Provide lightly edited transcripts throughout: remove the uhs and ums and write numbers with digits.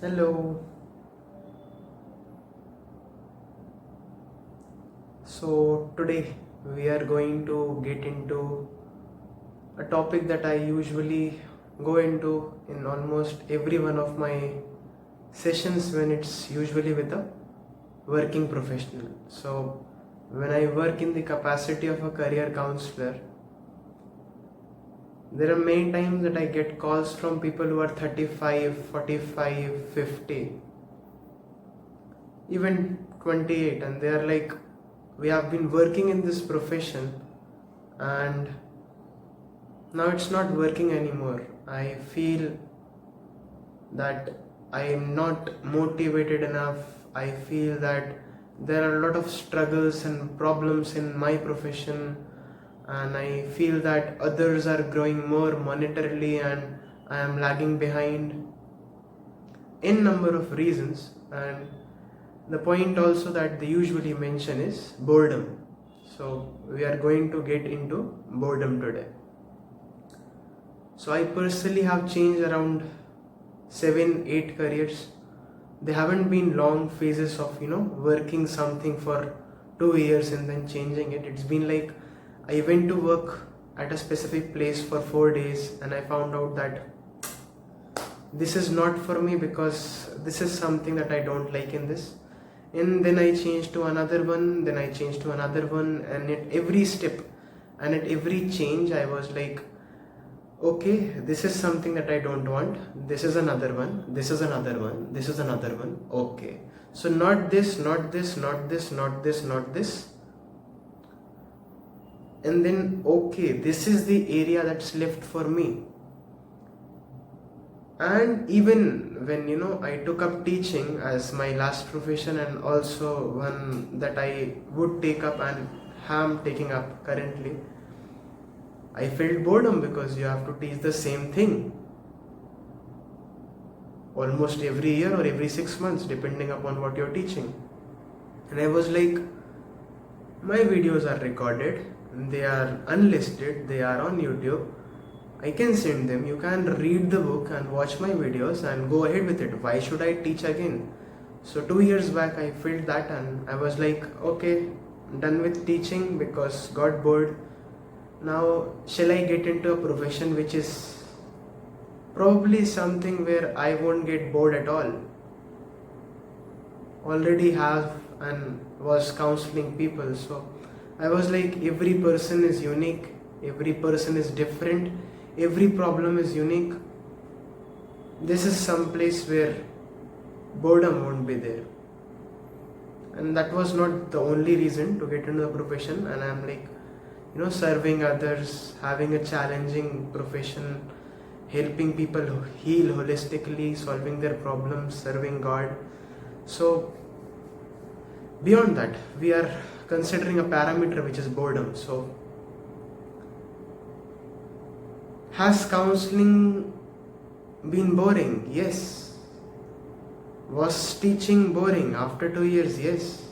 Hello. So today we are going to get into a topic that I usually go into in almost every one of my sessions when it's usually with a working professional. So when I work in the capacity of a career counselor, there are many times that I get calls from people who are 35, 45, 50, even 28, and they are like, we have been working in this profession and now it's not working anymore. I feel that I am not motivated enough. I feel that there are a lot of struggles and problems in my profession, and I feel that others are growing more monetarily and I am lagging behind in number of reasons. And the point also that they usually mention is boredom. So we are going to get into boredom today. So I personally have changed around 7-8 careers. They haven't been long phases of working something for 2 years and then changing it. It's been like I went to work at a specific place for 4 days and I found out that this is not for me because this is something that I don't like in this. And then I changed to another one, then I changed to another one, and at every step and at every change I was like, okay, this is something that I don't want, this is another one, this is another one, this is another one, okay. So not this, not this, not this, not this, not this. And then, okay, this is the area that's left for me. And even when I took up teaching as my last profession and also one that I would take up and am taking up currently, I felt boredom because you have to teach the same thing almost every year or every 6 months depending upon what you're teaching. And I was like, my videos are recorded, they are unlisted, they are on YouTube, I can send them, you can read the book and watch my videos and go ahead with it. Why should I teach again? So 2 years back I felt that and I was like, okay, done with teaching because got bored. Now shall I get into a profession which is probably something where I won't get bored at all? Already have and was counseling people, so I was like, every person is unique, every person is different, every problem is unique. This is some place where boredom won't be there. And that was not the only reason to get into the profession. And I'm like, serving others, having a challenging profession, helping people heal holistically, solving their problems, serving God. So beyond that, we are considering a parameter which is boredom. So has counseling been boring? Yes. Was teaching boring after 2 years? Yes.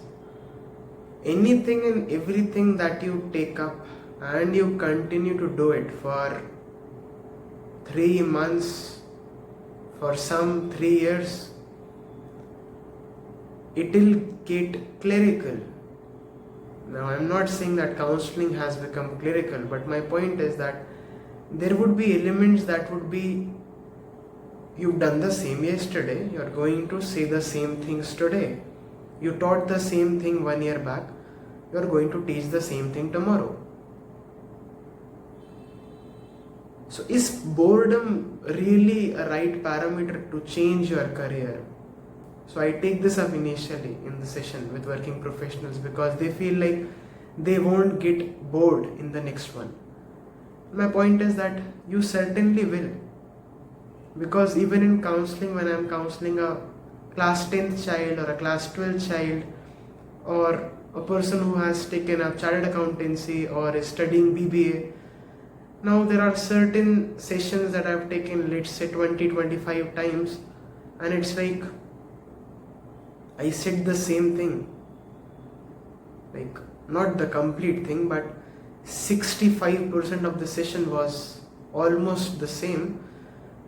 Anything and everything that you take up and you continue to do it for 3 months, for some 3 years, it will get clerical. Now I'm not saying that counseling has become clerical, but my point is that there would be elements that would be, you've done the same yesterday, you're going to say the same things today. You taught the same thing 1 year back, you're going to teach the same thing tomorrow. So is boredom really a right parameter to change your career? So I take this up initially in the session with working professionals because they feel like they won't get bored in the next one. My point is that you certainly will, because even in counseling, when I'm counseling a class 10th child or a class 12th child or a person who has taken up chartered accountancy or is studying BBA, now there are certain sessions that I've taken, let's say 20-25 times, and it's like I said the same thing, like not the complete thing, but 65% of the session was almost the same.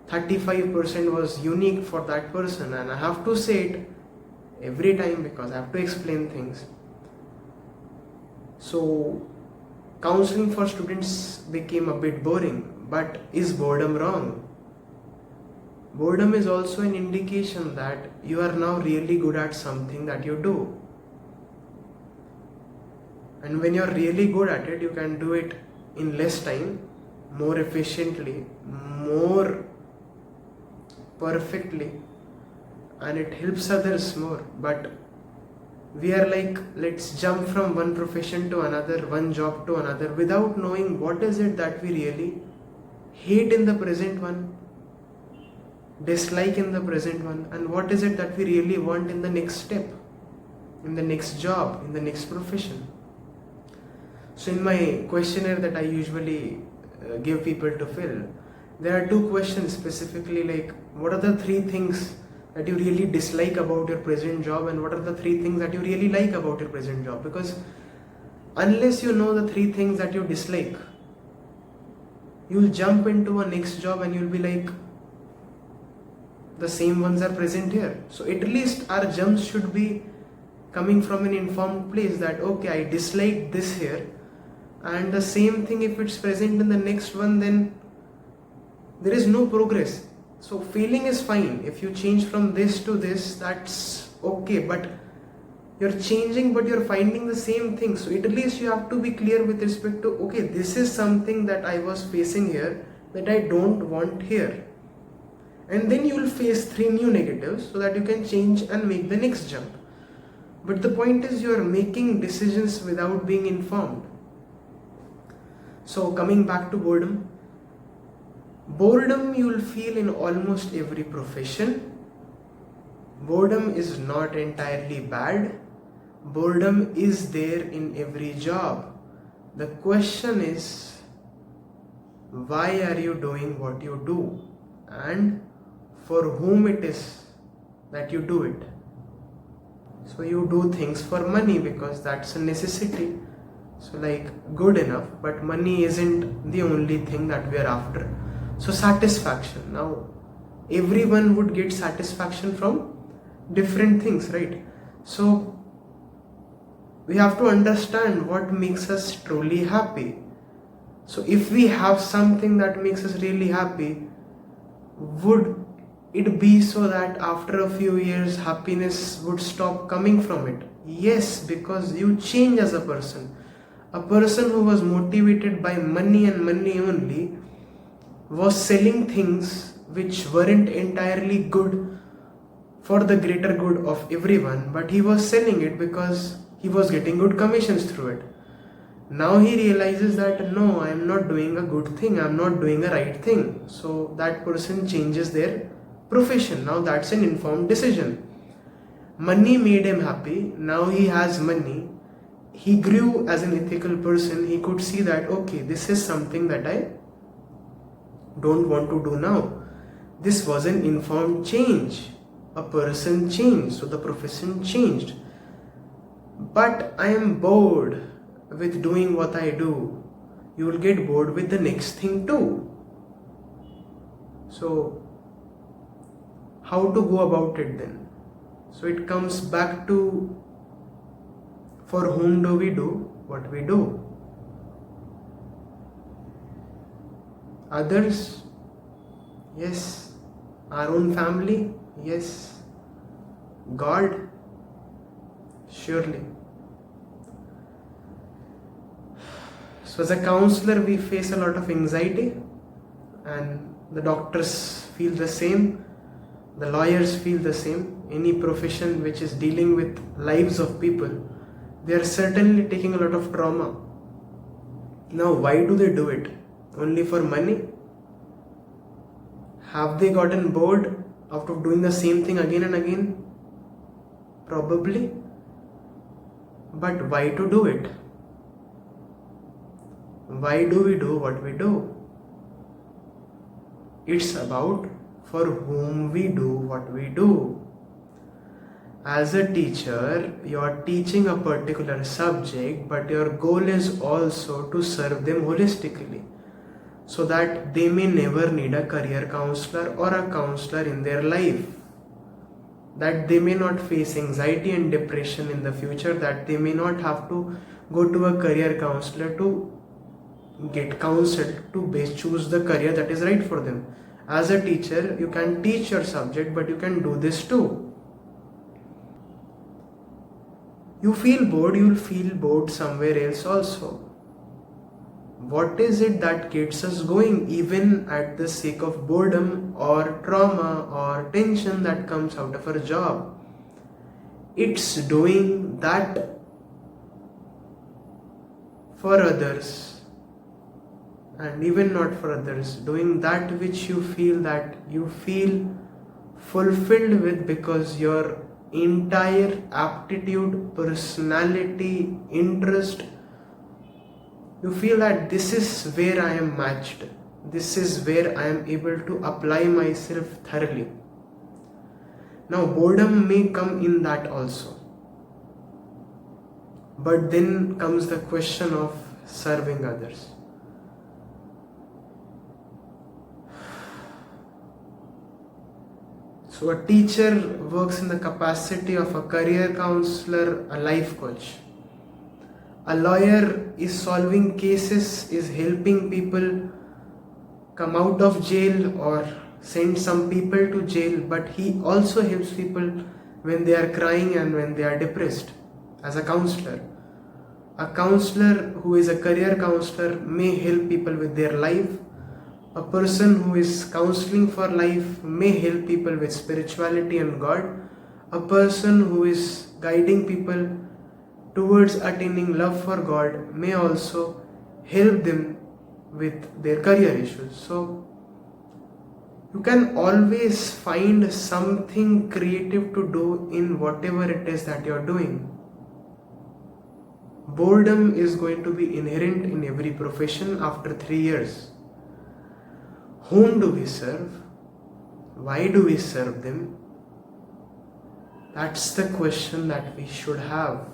35% was unique for that person, and I have to say it every time because I have to explain things. So counseling for students became a bit boring, but is boredom wrong? Boredom is also an indication that you are now really good at something that you do. And when you're really good at it, you can do it in less time, more efficiently, more perfectly, and it helps others more. But we are like, let's jump from one profession to another, one job to another, without knowing what is it that we really hate in the present one, dislike in the present one, and what is it that we really want in the next step, in the next job, in the next profession. So in my questionnaire that I usually give people to fill, there are 2 questions specifically, like what are the 3 things that you really dislike about your present job, and what are the 3 things that you really like about your present job. Because unless you know the 3 things that you dislike, you'll jump into a next job and you'll be like, the same ones are present here. So at least our jumps should be coming from an informed place that okay, I dislike this here, and the same thing if it's present in the next one, then there is no progress. So failing is fine. If you change from this to this, that's okay, but you're changing but you're finding the same thing. So at least you have to be clear with respect to okay, this is something that I was facing here that I don't want here. And then you will face 3 new negatives so that you can change and make the next jump. But the point is, you are making decisions without being informed. So coming back to boredom. Boredom you will feel in almost every profession. Boredom is not entirely bad. Boredom is there in every job. The question is, why are you doing what you do? And for whom it is that you do it. So you do things for money because that's a necessity. So like good enough, but money isn't the only thing that we are after. So satisfaction. Now everyone would get satisfaction from different things, right? So we have to understand what makes us truly happy. So if we have something that makes us really happy, would it be so that after a few years happiness would stop coming from it? Yes, because you change as a person. A person who was motivated by money and money only was selling things which weren't entirely good for the greater good of everyone, but he was selling it because he was getting good commissions through it. Now he realizes that no, I am not doing a good thing, I am not doing a right thing. So that person changes their profession. Now that's an informed decision. Money made him happy. Now he has money. He grew as an ethical person. He could see that okay, this is something that I don't want to do now. This was an informed change. A person changed, so the profession changed. But I am bored with doing what I do. You will get bored with the next thing too. So how to go about it then? So it comes back to, for whom do we do what we do? Others? Yes. Our own family? Yes. God? Surely. So as a counselor, we face a lot of anxiety, and the doctors feel the same, the lawyers feel the same. Any profession which is dealing with lives of people, they are certainly taking a lot of trauma. Now, why do they do it? Only for money? Have they gotten bored out of doing the same thing again and again? Probably. But why to do it? Why do we do what we do? It's about for whom we do what we do. As a teacher, you are teaching a particular subject, but your goal is also to serve them holistically. so that they may never need a career counselor or a counselor in their life, that they may not face anxiety and depression in the future, that they may not have to go to a career counselor to get counseled to choose the career that is right for them. As a teacher, you can teach your subject, but you can do this too. You feel bored, you'll feel bored somewhere else also. What is it that gets us going, even at the sake of boredom or trauma or tension that comes out of our job? It's doing that for others, and even not for others, doing that which you feel fulfilled with, because your entire aptitude, personality, interest, you feel that this is where I am matched, this is where I am able to apply myself thoroughly. Now, boredom may come in that also, but then comes the question of serving others. So a teacher works in the capacity of a career counselor, a life coach. A lawyer is solving cases, is helping people come out of jail or send some people to jail, but he also helps people when they are crying and when they are depressed as a counselor. A counselor who is a career counselor may help people with their life. A person who is counseling for life may help people with spirituality and God. A person who is guiding people towards attaining love for God may also help them with their career issues. So you can always find something creative to do in whatever it is that you are doing. Boredom is going to be inherent in every profession after 3 years. Whom do we serve? Why do we serve them? That's the question that we should have.